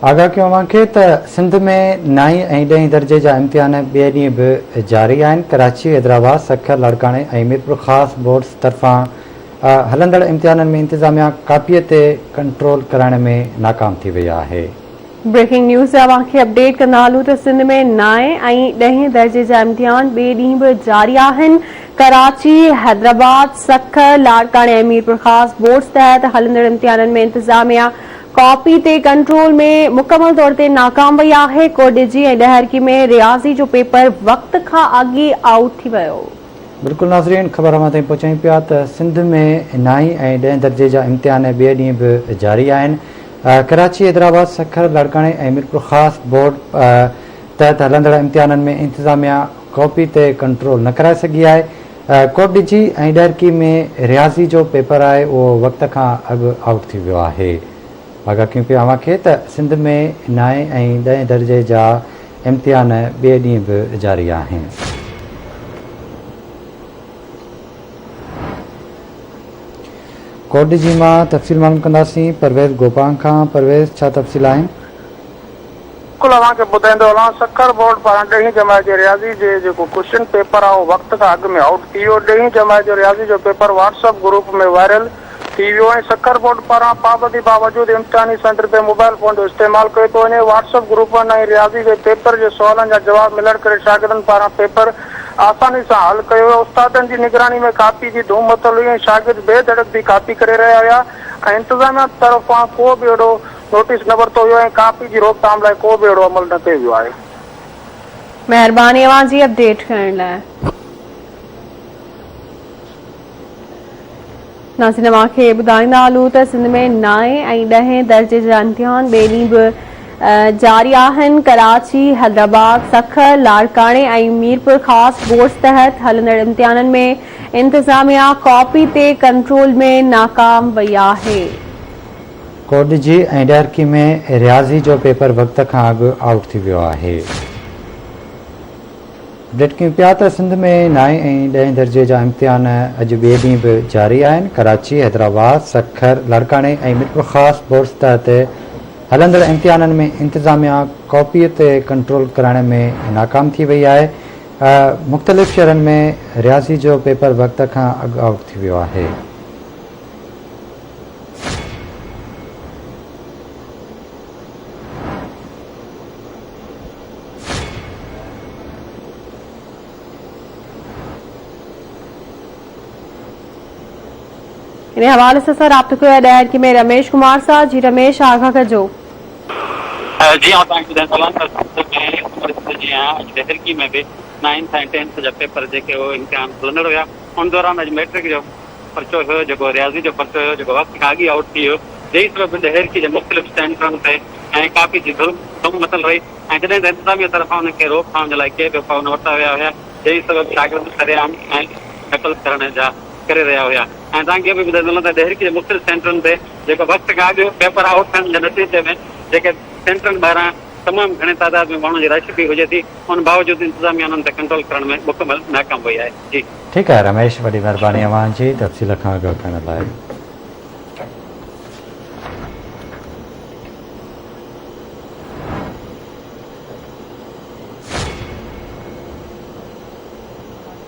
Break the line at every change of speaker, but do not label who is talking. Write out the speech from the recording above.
आगाह कयो अव्हांखे त सिंध में 9 ऐं 10 दर्जे जा इम्तिहान ॿिए ॾींहुं बि जारी आहिनि। कराची, हैदराबाद, सखर, लाड़काणे ऐं मीरपुर ख़ासि बोर्ड्स तरफ़ां हलंदड़ इम्तिहाननि में इंतिज़ामिया कापीअ ते कंट्रोल कराइण में नाकाम थी वई आहे।
ब्रेकिंग न्यूज़ से अव्हांखे अपडेट कंदा हलूं त सिंध में 9 ऐं 10 दर्जे जा इम्तिहान ॿिए ॾींहुं बि जारी आहिनि। कराची, हैदराबाद, सखर, लाड़काणे ऐं मीरपुर ख़ासि बोर्ड्स तहत हलंदड़ इम्तिहाननि में इंतिज़ामिया कॉपी ते कंट्रोल में मुकमल तौर ते नाकाम वई आहे। कोडिजी ऐं ॾहरकी में रियाज़ी जो पेपर वक़्त खां अॻु आउट थी वियो।
बिल्कुलु नाज़रीन, ख़बर अव्हां ताईं पहुचायूं पिया त सिंध में 9 ऐं 10 दर्जे जा इम्तिहान ॿिए ॾींहुं बि जारी आहिनि। कराची, हैदराबाद, सखर, लाड़काणे ऐं मीरपुर ख़ासि बोर्ड तहत हलंदड़ इम्तिहाननि में इंतिज़ामिया कॉपी ते कंट्रोल न कराए सघी आहे। कोडिजी ऐं ॾहरकी में रियाज़ी जो पेपर आहे उहो वक़्त खां अॻु आउट थी वियो आहे। आगाह कयूं पिया अव्हांखे त सिंध में 9 ऐं 10 दर्जे जा इम्तिहान ॿिए ॾींहुं बि जारी आहिनि। कोडिजी मां तफ़सील मालूम कंदासीं परवेज़ गोपान खां। परवेज़, छा तफ़सील आहिनि?
अव्हांखे ॿुधाईंदो हलां, सखर बोर्ड पारां 10हीं जमात जे रियाज़ी जे जेको क्वेश्चन पेपर आहे उहो वक़्त खां अॻु में आउट थी वियो। 10हीं जमात जो रियाज़ी जो पेपर व्हाट्सएप ग्रुप में वायरल थी वियो ऐं सखर बोर्ड पारां पाबंदी बावजूदि इम्तिहानी सेंटर ते मोबाइल फोन जो इस्तेमालु कयो थो वञे। व्हाट्सएप ग्रुपनि ऐं रियाज़ी जे पेपर जे सुवालनि जा जवाब मिलण करे शागिर्दनि पारां पेपर आसानी सां हल कयो वियो। उस्तादनि जी निगरानी में कापी जी धूम मचल हुई ऐं शागिर्द बेधड़क भी कापी करे रहिया हुआ ऐं इंतिज़ामिया तरफ़ां को बि अहिड़ो नोटिस न वरितो वियो ऐं कापी जी रोकथाम लाइ को बि अहिड़ो अमल न कयो वियो आहे।
महिरबानी अव्हां जी अपडेट करण लाइ। नाज़रीन, अव्हांखे ॿुधाईंदा हलूं त सिंध में 9 ऐं 10 दर्जे जा इम्तिहान ॿिए ॾींहुं बि जारी आहिनि। कराची, हैदराबाद, सखर, लाड़काणे ऐं मीरपुर ख़ासि बोर्ड्स तहत हलंदड़ इम्तिहाननि में इंतिज़ामिया कॉपी ते कंट्रोल में नाकाम वई आहे।
कोडिजी ऐं ॾहरकी में रियाज़ी जो पेपर वक़्त खां अॻु आउट थी वियो आहे। अपडेट कयूं पिया त सिंध में 9 ऐं 10 दर्जे जा इम्तिहान अॼु ॿिए ॾींहुं बि जारी आहिनि। कराची, हैदराबाद, सखर, लाड़काणे ऐं मीरपुर ख़ासि बोर्ड्स तहत हलंदड़ इम्तिहाननि में इंतिज़ामिया कॉपीअ ते कंट्रोल कराइण में नाकाम थी वई आहे। मुख़्तलिफ़ शहरनि में रियाज़ी जो पेपर वक़्त खां अॻु आउट थी वियो आहे।
इन हवाले से सर राब्तो कयो ॾहरकी में रमेश कुमार साहब। जी रमेश, आगाह कजो।
जी हाँ, ॾहरकी में भी 9th ऐं 10th जा पेपर जेके इम्तिहान हलंदड़ हुआ उन दौरान अॼु मैट्रिक जो पर्चो हुयो जेको रियाज़ी जो पर्चो हुयो जेको वक़्त खां अॻु आउट थी वियो। जंहिं सबबि ॾहरकी जे मुख़्तलिफ़ सेंटरनि ते ऐं कापी जी धूम मचल रही ऐं जॾहिं त इंतिज़ामिया तरफ़ां उनखे रोकथाम जे लाइ के बि उपाउ न वरिता विया हुआ। जंहिं सबबि शागिर्द सरेआम ऐं नक़ल करण जा करे रहिया हुआ। ऐं तव्हांखे बि ॿुधाईंदो त ॾहरकी जे मुख़्तलिफ़ सेंटरनि ते जेको वक़्त खां अॻु पेपर आउट थियण जे नतीजे में जेके सेंटरनि ॿाहिरां तमामु घणे तादाद में माण्हुनि जी रश बि हुजे थी, उन बावजूदि इंतिज़ामिया उन्हनि ते कंट्रोल करण में मुकमल नाकाम वई आहे। जी
ठीकु आहे रमेश, वॾी महिरबानी अव्हांजी तफ़सील खां आगाह करण लाइ।